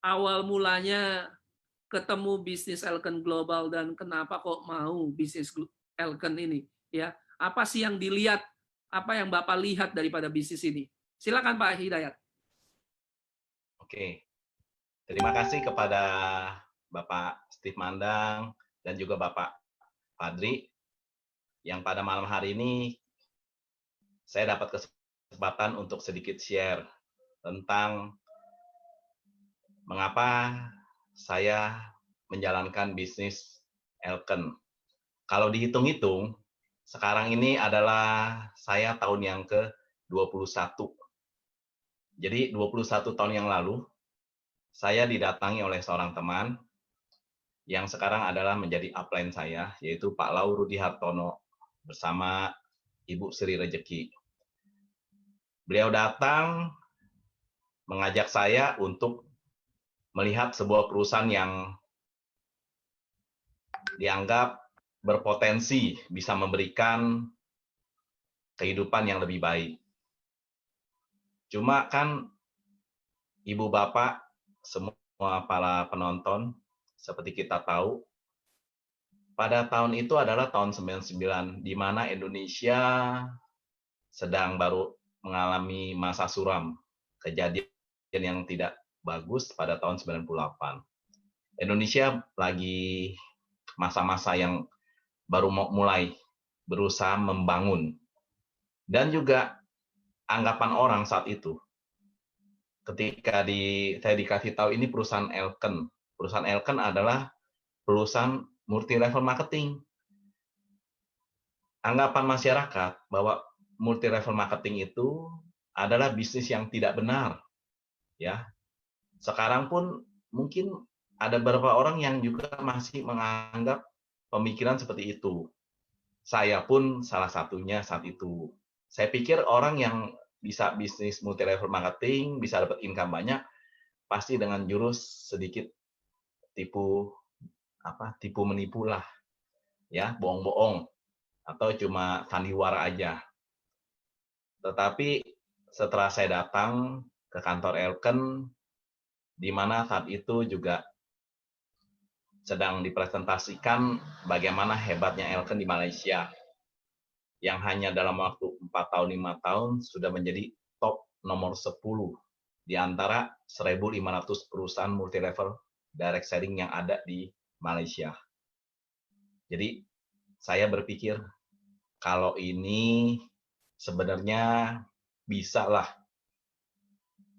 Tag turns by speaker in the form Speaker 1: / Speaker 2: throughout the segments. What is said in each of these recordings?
Speaker 1: awal mulanya ketemu bisnis Elken Global dan kenapa kok mau bisnis Elken ini? Ya, apa sih yang dilihat? Apa yang Bapak lihat daripada bisnis ini? Silakan Pak Hidayat.
Speaker 2: Oke, terima kasih kepada Bapak Steve Mandang dan juga Bapak Padri yang pada malam hari ini saya dapat kesempatan untuk sedikit share tentang mengapa saya menjalankan bisnis Elken. Kalau dihitung-hitung, sekarang ini adalah saya tahun yang ke-21. Jadi 21 tahun yang lalu, saya didatangi oleh seorang teman yang sekarang adalah menjadi upline saya, yaitu Pak Lau Rudi Hartono bersama Ibu Sri Rejeki. Beliau datang mengajak saya untuk melihat sebuah perusahaan yang dianggap berpotensi bisa memberikan kehidupan yang lebih baik. Cuma kan ibu bapak, semua para penonton, seperti kita tahu, pada tahun itu adalah tahun 99, di mana Indonesia sedang baru mengalami masa suram, kejadian yang tidak bagus pada tahun 98. Indonesia lagi masa-masa yang baru mulai berusaha membangun. Dan juga anggapan orang saat itu, ketika saya dikasih tahu ini perusahaan Elken. Perusahaan Elken adalah perusahaan multi level marketing. Anggapan masyarakat bahwa multi level marketing itu adalah bisnis yang tidak benar. Ya, sekarang pun mungkin ada beberapa orang yang juga masih menganggap pemikiran seperti itu. Saya pun salah satunya saat itu. Saya pikir orang yang bisa bisnis multi level marketing, bisa dapat income banyak, pasti dengan jurus sedikit tipu menipu lah, ya, bohong-bohong atau cuma sandiwara aja. Tetapi setelah saya datang ke kantor Elken, di mana saat itu juga sedang dipresentasikan bagaimana hebatnya Elken di Malaysia, yang hanya dalam waktu 4 tahun 5 tahun sudah menjadi top nomor 10 di antara 1.500 perusahaan multi level direct selling yang ada di Malaysia. Jadi saya berpikir kalau ini sebenarnya bisa lah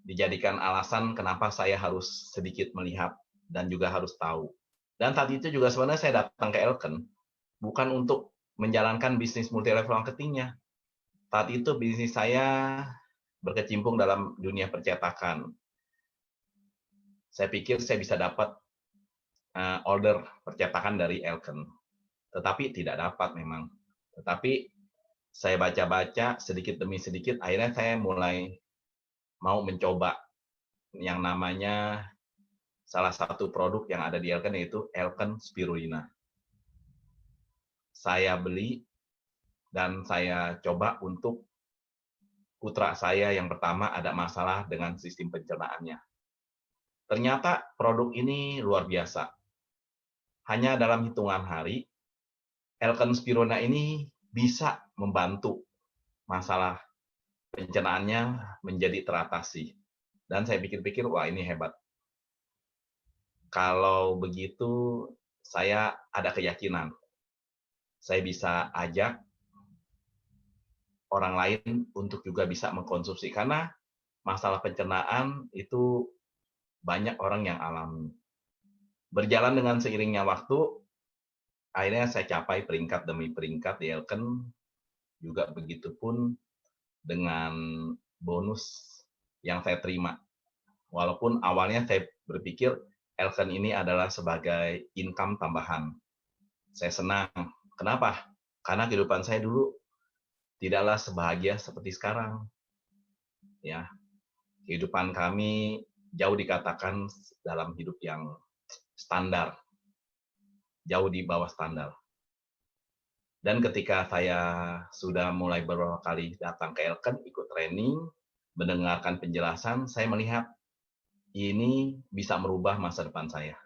Speaker 2: dijadikan alasan kenapa saya harus sedikit melihat dan juga harus tahu. Dan saat itu juga sebenarnya saya datang ke Elken bukan untuk menjalankan bisnis multi level marketingnya. Saat itu bisnis saya berkecimpung dalam dunia percetakan. Saya pikir saya bisa dapat order percetakan dari Elken, tetapi tidak dapat memang. Tetapi saya baca-baca sedikit demi sedikit, akhirnya saya mulai mau mencoba yang namanya salah satu produk yang ada di Elken, yaitu Elken Spirulina. Saya beli dan saya coba untuk putra saya yang pertama ada masalah dengan sistem pencernaannya. Ternyata produk ini luar biasa. Hanya dalam hitungan hari, Elken Spirulina ini bisa membantu masalah pencernaannya menjadi teratasi. Dan saya pikir-pikir, wah ini hebat. Kalau begitu, saya ada keyakinan. Saya bisa ajak orang lain untuk juga bisa mengkonsumsi. Karena masalah pencernaan itu banyak orang yang alami. Berjalan dengan seiringnya waktu, akhirnya saya capai peringkat demi peringkat di Elken. Juga begitu pun dengan bonus yang saya terima. Walaupun awalnya saya berpikir Elken ini adalah sebagai income tambahan. Saya senang. Kenapa? Karena kehidupan saya dulu tidaklah sebahagia seperti sekarang. Ya, kehidupan kami jauh dikatakan dalam hidup yang standar, jauh di bawah standar. Dan ketika saya sudah mulai beberapa kali datang ke Elken, ikut training, mendengarkan penjelasan, saya melihat ini bisa merubah masa depan saya.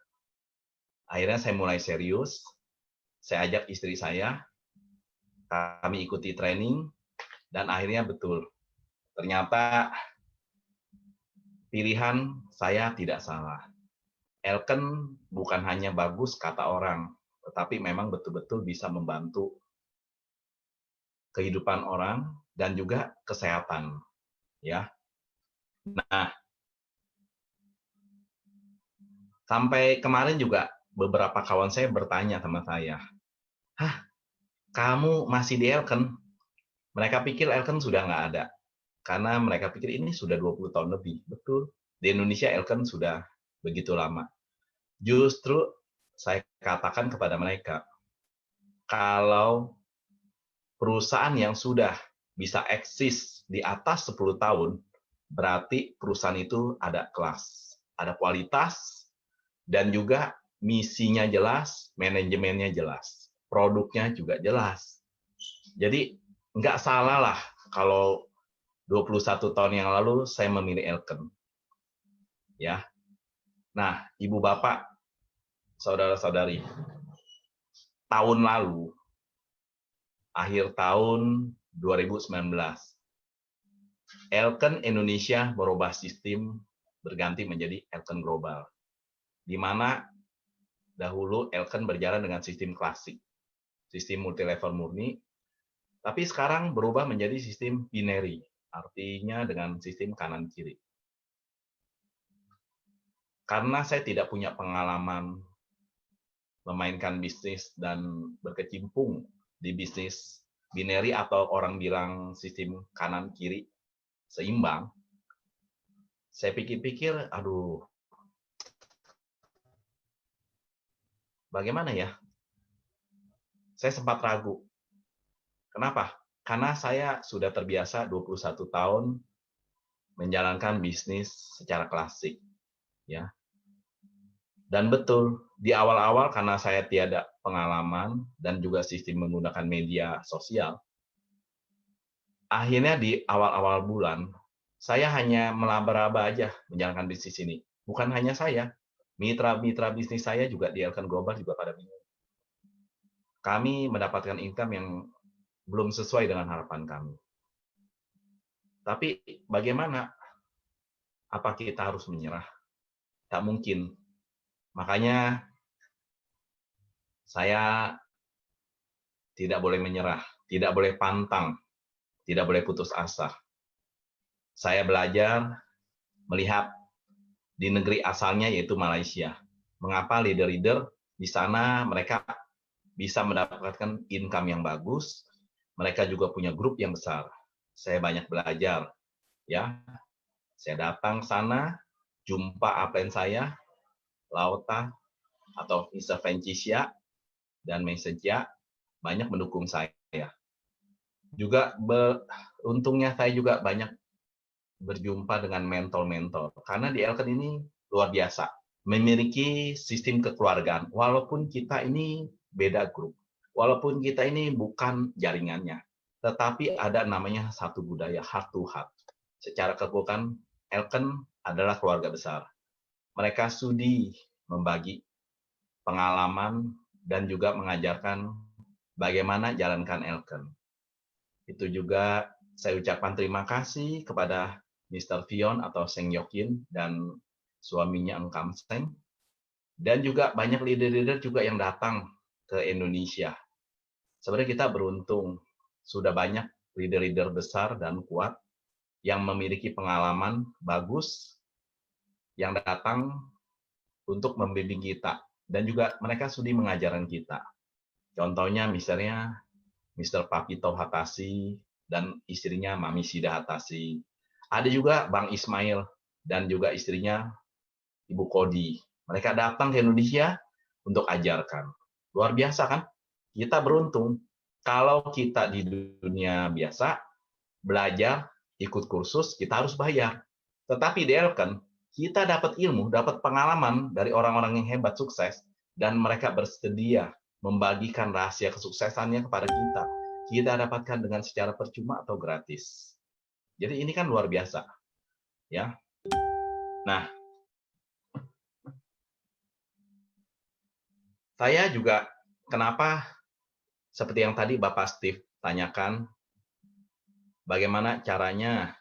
Speaker 2: Akhirnya saya mulai serius, saya ajak istri saya, kami ikuti training, dan akhirnya betul. Ternyata pilihan saya tidak salah. Elken bukan hanya bagus kata orang, tetapi memang betul-betul bisa membantu kehidupan orang dan juga kesehatan, ya. Nah, sampai kemarin juga beberapa kawan saya bertanya sama saya, "Hah, kamu masih di Elken?" Mereka pikir Elken sudah nggak ada, karena mereka pikir ini sudah 20 tahun lebih. Betul, di Indonesia Elken sudah begitu lama. Justru saya katakan kepada mereka, kalau perusahaan yang sudah bisa eksis di atas 10 tahun, berarti perusahaan itu ada kelas, ada kualitas, dan juga misinya jelas, manajemennya jelas, produknya juga jelas. Jadi nggak salah lah kalau 21 tahun yang lalu saya memilih Elken. Ya. Nah, Ibu Bapak, saudara-saudari, tahun lalu, akhir tahun 2019, Elken Indonesia berubah sistem berganti menjadi Elken Global, di mana dahulu Elken berjalan dengan sistem klasik, sistem multilevel murni, tapi sekarang berubah menjadi sistem binary, artinya dengan sistem kanan kiri. Karena saya tidak punya pengalaman memainkan bisnis dan berkecimpung di bisnis binary atau orang bilang sistem kanan kiri seimbang, saya pikir-pikir, aduh, bagaimana ya? Saya sempat ragu. Kenapa? Karena saya sudah terbiasa 21 tahun menjalankan bisnis secara klasik, ya. Dan betul, di awal-awal karena saya tiada pengalaman dan juga sistem menggunakan media sosial, akhirnya di awal-awal bulan, saya hanya melaba-laba aja menjalankan bisnis ini. Bukan hanya saya, mitra-mitra bisnis saya juga di Elkan Global juga pada bingung. Kami mendapatkan income yang belum sesuai dengan harapan kami. Tapi bagaimana? Apa kita harus menyerah? Tak mungkin. Makanya saya tidak boleh menyerah, tidak boleh pantang, tidak boleh putus asa. Saya belajar melihat di negeri asalnya yaitu Malaysia. Mengapa leader-leader di sana mereka bisa mendapatkan income yang bagus, mereka juga punya grup yang besar. Saya banyak belajar, ya. Saya datang sana, jumpa upline saya, Lauta atau Mr. Francisca dan Mesenja banyak mendukung saya. Juga beruntungnya saya juga banyak berjumpa dengan mentor-mentor karena di Elken ini luar biasa, memiliki sistem kekeluargaan walaupun kita ini beda grup, walaupun kita ini bukan jaringannya, tetapi ada namanya satu budaya, heart to heart. Secara kekeluargaan, Elken adalah keluarga besar. Mereka sudi membagi pengalaman dan juga mengajarkan bagaimana jalankan Elken. Itu juga saya ucapkan terima kasih kepada Mr. Fion atau Seng Yokin dan suaminya Eng Kam Seng. Dan juga banyak leader-leader juga yang datang ke Indonesia. Sebenarnya kita beruntung, sudah banyak leader-leader besar dan kuat yang memiliki pengalaman bagus yang datang untuk membimbing kita. Dan juga mereka sudi mengajarkan kita. Contohnya misalnya Mr. Papito Hatasi dan istrinya Mami Sida Hatasi. Ada juga Bang Ismail dan juga istrinya Ibu Kodi. Mereka datang ke Indonesia untuk ajarkan. Luar biasa kan? Kita beruntung. Kalau kita di dunia biasa, belajar, ikut kursus, kita harus bayar. Tetapi di Elken, kita dapat ilmu, dapat pengalaman dari orang-orang yang hebat, sukses, dan mereka bersedia membagikan rahasia kesuksesannya kepada kita. Kita dapatkan dengan secara percuma atau gratis. Jadi ini kan luar biasa, ya. Nah, Saya juga kenapa seperti yang tadi Bapak Steve tanyakan, bagaimana caranya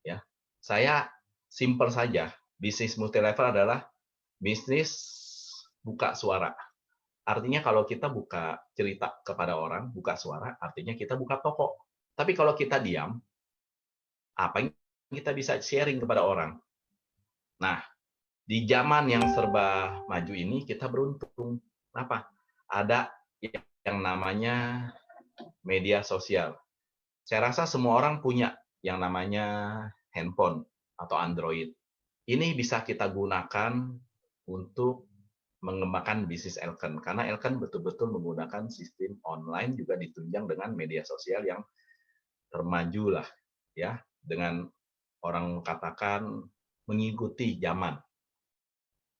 Speaker 2: ya. Saya simple saja. Bisnis multi level adalah bisnis buka suara. Artinya kalau kita buka cerita kepada orang, buka suara, artinya kita buka toko. Tapi kalau kita diam, apa yang kita bisa sharing kepada orang? Nah, di zaman yang serba maju ini kita beruntung. Kenapa? Ada yang namanya media sosial. Saya rasa semua orang punya yang namanya handphone atau Android. Ini bisa kita gunakan untuk mengembangkan bisnis Elken, karena Elken betul-betul menggunakan sistem online juga ditunjang dengan media sosial yang termaju lah, ya, dengan orang katakan mengikuti zaman,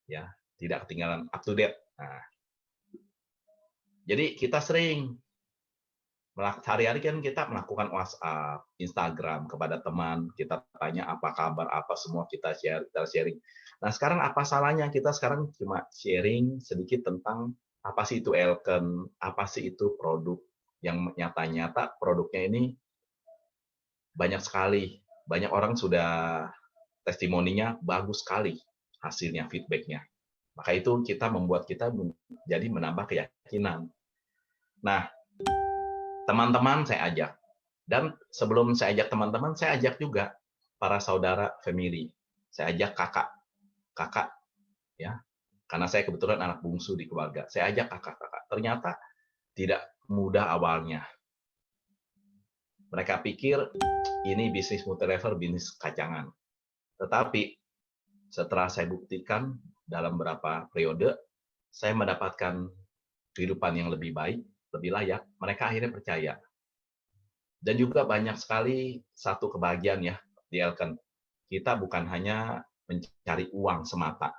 Speaker 2: ya, tidak ketinggalan, up to date. Nah, jadi kita sering sehari-hari kan kita melakukan WhatsApp, Instagram kepada teman, kita tanya apa kabar, apa semua kita sharing. Nah, sekarang apa salahnya kita sekarang cuma sharing sedikit tentang apa sih itu Elken, apa sih itu produk yang nyata-nyata produknya ini banyak sekali. Banyak orang sudah testimoninya bagus sekali hasilnya, feedbacknya. Maka itu kita membuat kita jadi menambah keyakinan. Nah, teman-teman saya ajak. Dan sebelum saya ajak teman-teman, saya ajak juga para saudara family. Saya ajak kakak ya. Karena saya kebetulan anak bungsu di keluarga. Saya ajak kakak-kakak. Ternyata tidak mudah awalnya. Mereka pikir ini bisnis multi level, bisnis kacangan. Tetapi setelah saya buktikan dalam beberapa periode, saya mendapatkan kehidupan yang lebih baik, lebih layak. Mereka akhirnya percaya. Dan juga banyak sekali satu kebahagiaan ya di Elken. Kita bukan hanya mencari uang semata,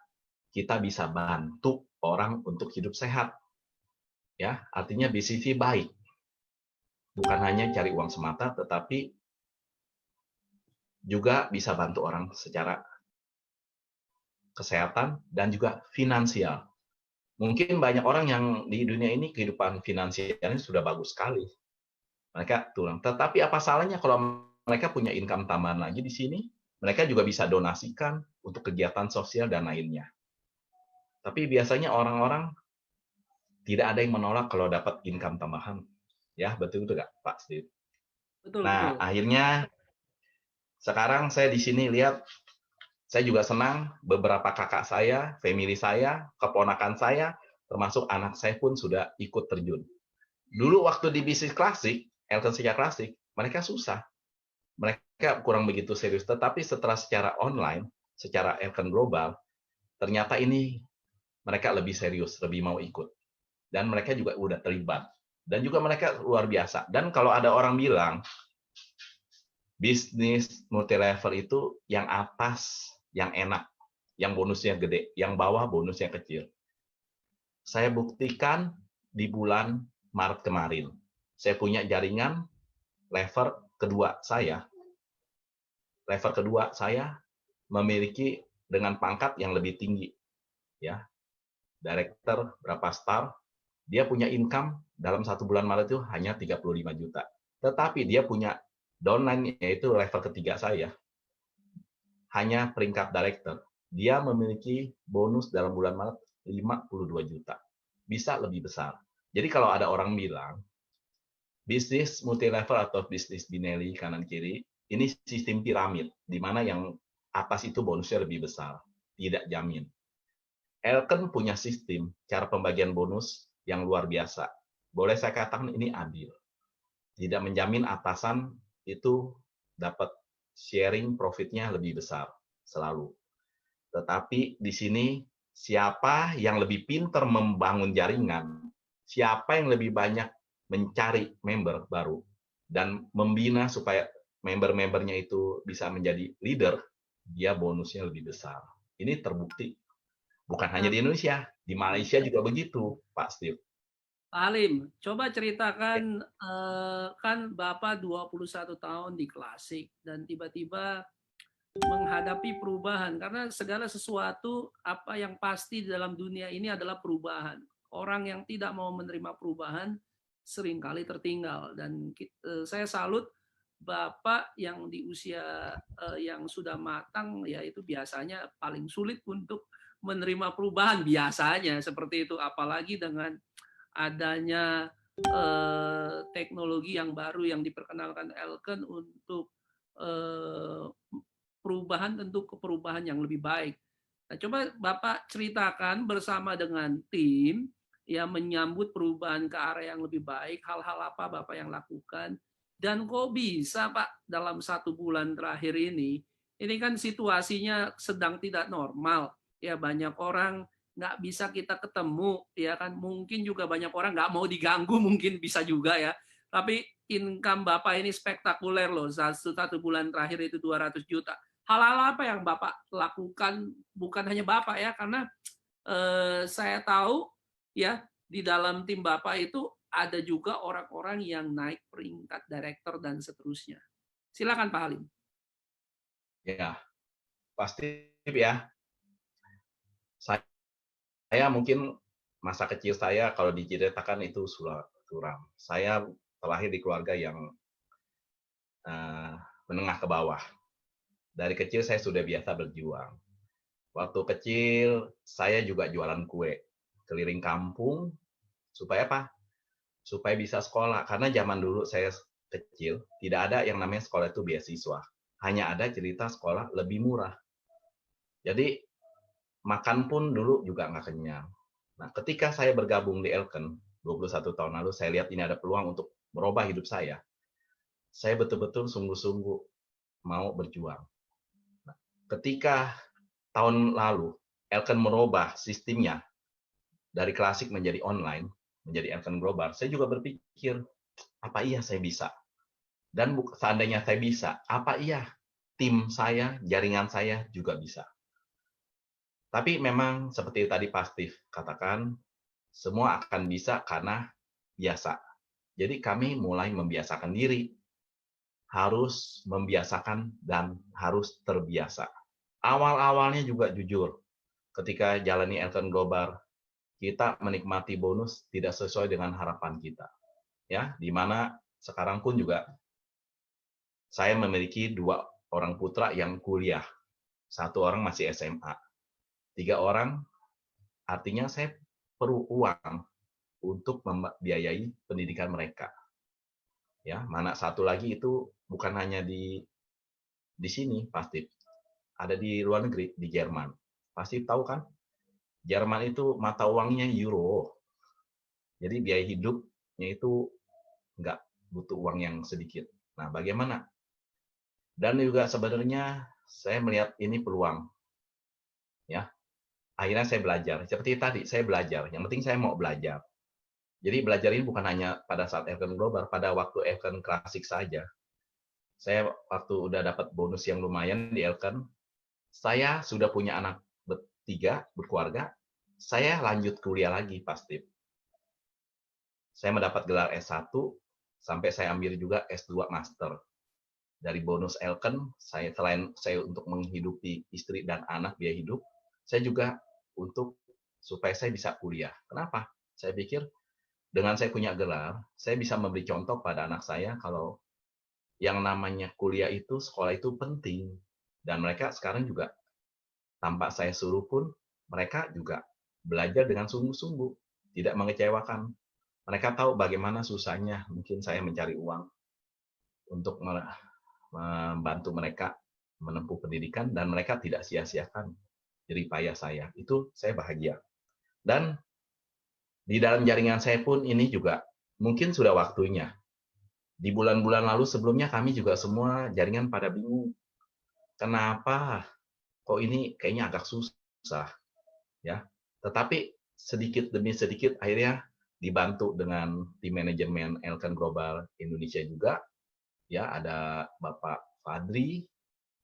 Speaker 2: kita bisa bantu orang untuk hidup sehat. Ya, artinya BCV baik. Bukan hanya cari uang semata, tetapi juga bisa bantu orang secara kesehatan dan juga finansial. Mungkin banyak orang yang di dunia ini kehidupan finansialnya sudah bagus sekali. Mereka tulang. Tetapi apa salahnya kalau mereka punya income tambahan lagi di sini? Mereka juga bisa donasikan untuk kegiatan sosial dan lainnya. Tapi biasanya orang-orang tidak ada yang menolak kalau dapat income tambahan. Ya, betul itu nggak, Pak Steve?
Speaker 1: Betul,
Speaker 2: Nah,
Speaker 1: betul.
Speaker 2: akhirnya sekarang saya di sini lihat, saya juga senang beberapa kakak saya, family saya, keponakan saya, termasuk anak saya pun sudah ikut terjun. Dulu waktu di bisnis klasik, Elton Seja Klasik, mereka susah. Mereka kurang begitu serius. Tetapi secara online, secara Elton Global, ternyata ini mereka lebih serius, lebih mau ikut. Dan mereka juga udah terlibat. Dan juga mereka luar biasa. Dan kalau ada orang bilang, bisnis multi level itu yang atas, yang enak, yang bonusnya gede, yang bawah bonusnya kecil. Saya buktikan di bulan Maret kemarin. Saya punya jaringan level kedua saya. Level kedua saya memiliki dengan pangkat yang lebih tinggi. Ya, director berapa star, dia punya income dalam 1 bulan Maret itu hanya 35 juta. Tetapi dia punya downline, yaitu level ketiga saya, hanya peringkat director. Dia memiliki bonus dalam bulan Maret 52 juta. Bisa lebih besar. Jadi kalau ada orang bilang, bisnis multi level atau bisnis binary kanan kiri, ini sistem piramid, di mana yang atas itu bonusnya lebih besar. Tidak jamin. Elken punya sistem cara pembagian bonus yang luar biasa. Boleh saya katakan ini adil. Tidak menjamin atasan itu dapat sharing profitnya lebih besar selalu. Tetapi di sini siapa yang lebih pintar membangun jaringan, siapa yang lebih banyak mencari member baru dan membina supaya member-membernya itu bisa menjadi leader, dia bonusnya lebih besar. Ini terbukti. Bukan hanya
Speaker 1: Nah,
Speaker 2: di Indonesia, di Malaysia juga begitu, Pak Steve.
Speaker 1: Pak Alim, coba
Speaker 2: Ya.
Speaker 1: ceritakan, kan Bapak 21 tahun di Klasik dan tiba-tiba menghadapi perubahan karena segala sesuatu apa yang pasti di dalam dunia ini adalah perubahan. orang yang tidak mau menerima perubahan seringkali tertinggal. Dan saya salut Bapak yang di usia yang sudah matang, ya itu biasanya paling sulit untuk menerima perubahan biasanya seperti itu, apalagi dengan adanya teknologi yang baru yang diperkenalkan Elken untuk perubahan, tentu ke perubahan yang lebih baik. Nah, coba Bapak ceritakan bersama dengan tim ya menyambut perubahan ke arah yang lebih baik, hal-hal apa Bapak yang lakukan, dan kok bisa Pak dalam 1 bulan terakhir ini kan situasinya sedang tidak normal, ya banyak orang nggak bisa kita ketemu, ya kan mungkin juga banyak orang nggak mau diganggu, mungkin bisa juga ya, tapi income Bapak ini spektakuler loh, 1 bulan terakhir itu 200 juta. Hal-hal apa yang Bapak lakukan, bukan hanya Bapak ya, karena saya tahu ya di dalam tim Bapak itu ada juga orang-orang yang naik peringkat direktur dan seterusnya. Silakan Pak Halim.
Speaker 2: Ya, pasti ya. Saya mungkin masa kecil saya kalau diceritakan itu suram. Saya terlahir di keluarga yang menengah ke bawah. Dari kecil saya sudah biasa berjuang. Waktu kecil saya juga jualan kue keliling kampung supaya apa? Supaya bisa sekolah. Karena zaman dulu saya kecil tidak ada yang namanya sekolah itu beasiswa. Hanya ada cerita sekolah lebih murah. Jadi makan pun dulu juga nggak kenyang. Nah, ketika saya bergabung di Elken 21 tahun lalu, saya lihat ini ada peluang untuk merubah hidup saya. Saya betul-betul sungguh-sungguh mau berjuang. Nah, ketika tahun lalu Elken merubah sistemnya dari klasik menjadi online, menjadi Elken Global, saya juga berpikir, apa iya saya bisa? Dan seandainya saya bisa, apa iya tim saya, jaringan saya juga bisa? Tapi memang seperti tadi Pak Steve katakan, semua akan bisa karena biasa. Jadi kami mulai membiasakan diri, harus membiasakan dan harus terbiasa. Awal-awalnya juga jujur, ketika jalani Elton Global, kita menikmati bonus tidak sesuai dengan harapan kita. Ya, di mana sekarang pun juga saya memiliki 2 orang putra yang kuliah. 1 orang masih SMA. 3 orang artinya saya perlu uang untuk membiayai pendidikan mereka. Ya, mana 1 lagi itu bukan hanya di sini pasti, ada di luar negeri, di Jerman. Pasti tahu kan? Jerman itu mata uangnya euro. Jadi biaya hidupnya itu nggak butuh uang yang sedikit. Nah, bagaimana? Dan juga sebenarnya saya melihat ini peluang. Ya, akhirnya saya belajar. Seperti tadi, saya belajar. Yang penting saya mau belajar. Jadi belajar ini bukan hanya pada saat Elken Global, pada waktu Elken klasik saja. Saya waktu udah dapat bonus yang lumayan di Elken, saya sudah punya anak 3, berkeluarga, saya lanjut kuliah lagi pasti. Saya mendapat gelar S1, sampai saya ambil juga S2 Master. Dari bonus Elken, selain saya untuk menghidupi istri dan anak biaya hidup, saya juga untuk supaya saya bisa kuliah. Kenapa? Saya pikir dengan saya punya gelar, saya bisa memberi contoh pada anak saya kalau yang namanya kuliah itu, sekolah itu penting. Dan mereka sekarang juga tanpa saya suruh pun, mereka juga belajar dengan sungguh-sungguh, tidak mengecewakan. Mereka tahu bagaimana susahnya mungkin saya mencari uang untuk membantu mereka menempuh pendidikan, dan mereka tidak sia-siakan jerih payah saya. Itu saya bahagia. Dan di dalam jaringan saya pun ini juga mungkin sudah waktunya. Di bulan-bulan lalu sebelumnya kami juga semua jaringan pada bingung. Kenapa kok ini kayaknya agak susah, ya. Tetapi sedikit demi sedikit akhirnya dibantu dengan tim manajemen Elken Global Indonesia juga, ya ada Bapak Fadri,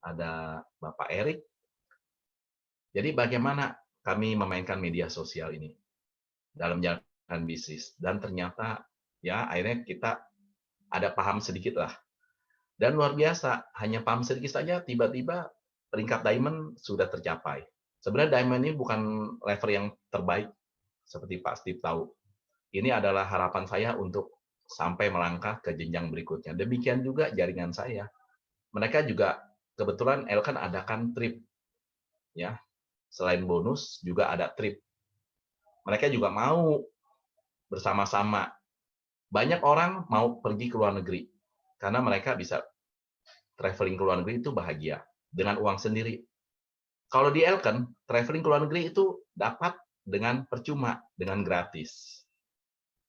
Speaker 2: ada Bapak Erik. Jadi bagaimana kami memainkan media sosial ini dalam jalankan bisnis, dan ternyata ya akhirnya kita ada paham sedikit lah. Dan luar biasa, hanya paham sedikit saja tiba-tiba peringkat diamond sudah tercapai. Sebenarnya diamond ini bukan level yang terbaik, seperti Pak Steve tahu. Ini adalah harapan saya untuk sampai melangkah ke jenjang berikutnya. Demikian juga jaringan saya. Mereka juga kebetulan Elkan adakan trip, ya. Selain bonus juga ada trip. Mereka juga mau bersama-sama. Banyak orang mau pergi ke luar negeri karena mereka bisa traveling ke luar negeri itu bahagia dengan uang sendiri. Kalau di Elkan, traveling ke luar negeri itu dapat dengan percuma, dengan gratis.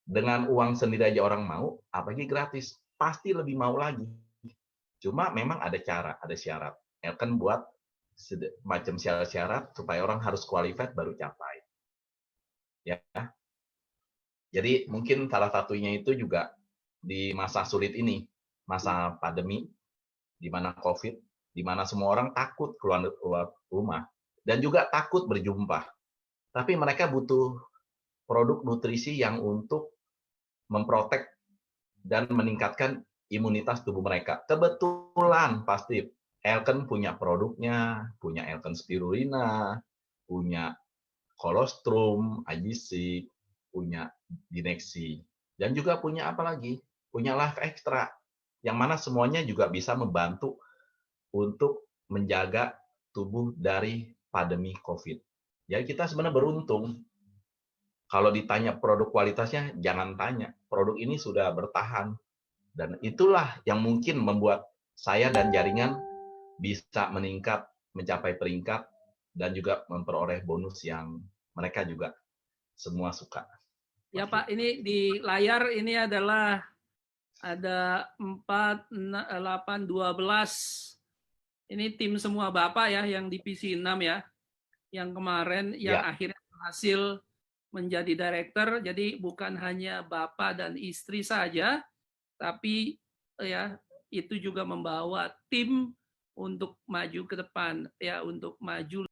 Speaker 2: Dengan uang sendiri aja orang mau, apalagi gratis, pasti lebih mau lagi. Cuma memang ada cara, ada syarat. Elkan buat macam syarat-syarat supaya orang harus qualified baru capai. Ya. Jadi mungkin salah satunya itu juga di masa sulit ini, masa pandemi, di mana COVID, di mana semua orang takut keluar rumah dan juga takut berjumpa. Tapi mereka butuh produk nutrisi yang untuk memprotek dan meningkatkan imunitas tubuh mereka. Kebetulan pasti Elkan punya produknya, punya Elkan Spirulina, punya kolostrum, Agisik, punya Dineksi, dan juga punya apa lagi? Punya Life Extra, yang mana semuanya juga bisa membantu untuk menjaga tubuh dari pandemi COVID. Jadi kita sebenarnya beruntung. Kalau ditanya produk kualitasnya, jangan tanya. Produk ini sudah bertahan. Dan itulah yang mungkin membuat saya dan jaringan bisa meningkat, mencapai peringkat, dan juga memperoleh bonus yang mereka juga semua suka.
Speaker 1: Ya Pak, ini di layar ini adalah ada 4, 8, 12. Ini tim semua Bapak ya yang divisi 6 ya. Yang kemarin yang akhirnya berhasil menjadi director. Jadi bukan hanya Bapak dan istri saja, tapi ya itu juga membawa tim untuk maju ke depan ya, untuk maju